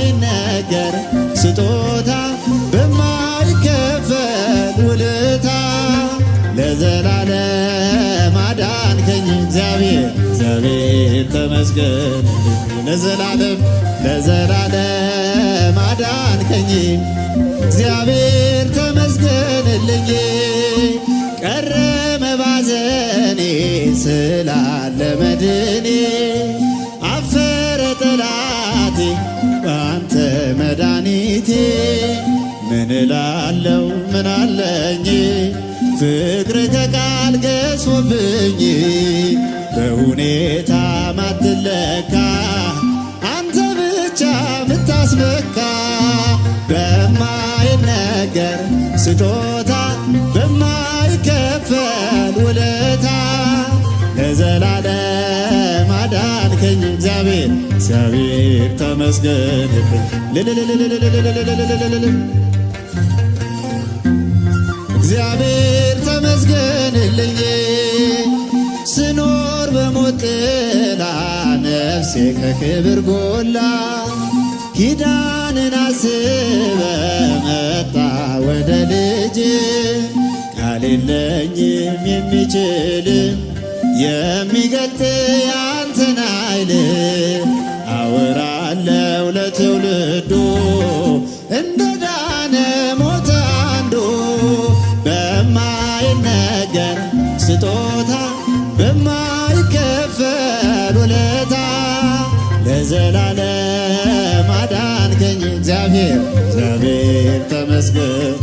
በማይነገር ስጦታ በማይከፈል ውለታ ለዘላለም አዳንከኝ እግዚአብሔር ተመስገን። ለዘላለም አዳንከኝ እግዚአብሔር ተመስገንልኝ። ቀረ መባዘኔ ስላለ መድኔ አፈረ ጠላቴ በአንተ መድኃኒቴ። ምን እላለሁ ምን አለኝ ፍቅር ከቃል ገዝፎብኝ በሁኔታ ማትለካ አንተ ብቻ ምታስመካ በማይነገር ስጦታ በማይከፈል ውለታ ለዘላለም አዳንከኝ እግዚአብሔር ተመስገንልኝ። እግዚአብሔር ተመስገንልኝ። ስኖር በሞት ጥላ ነፍሴ ከክብር ጎላ ኪዳንን አስበ መጣ ወደ ልጅ ቃል የለኝም የሚችል የሚገልጥ ያንተን ኃይል አወራለው ለትውልዱ እንደ ዳነ ሞተ አንዱ በማይነገር ስጦታ በማይከፈል ውለታ ለዘላለም አዳንከኝ እግዚአብሔር ተመስገን።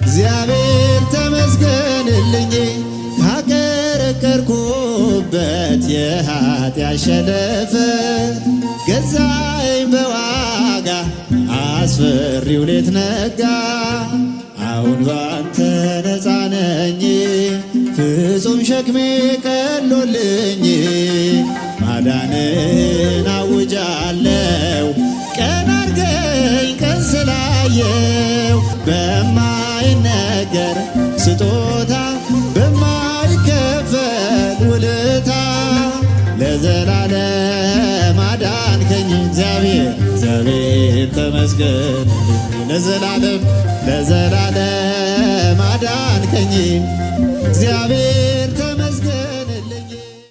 እግዚአብሔር ተመስገንልኝ ካቀረቀርኩበት የኃጢአት ሸለፈት ገዛኸኝ በዋጋ አስፈሪው ሌት ነጋ። አሁን ባንተ ነፃ ነኝ ፍጹም ሸክሜ ቀሎልኝ ማዳንን አውጃለሁ ቀን አርገኝ ቀን ስላየው በማይነገር ስጦታ በማይከፈል ውለታ ለዘላለም አዳንከኝ እግዚአብሔር ተመስገን። ለዘላለም አዳንከኝ እግዚአብሔር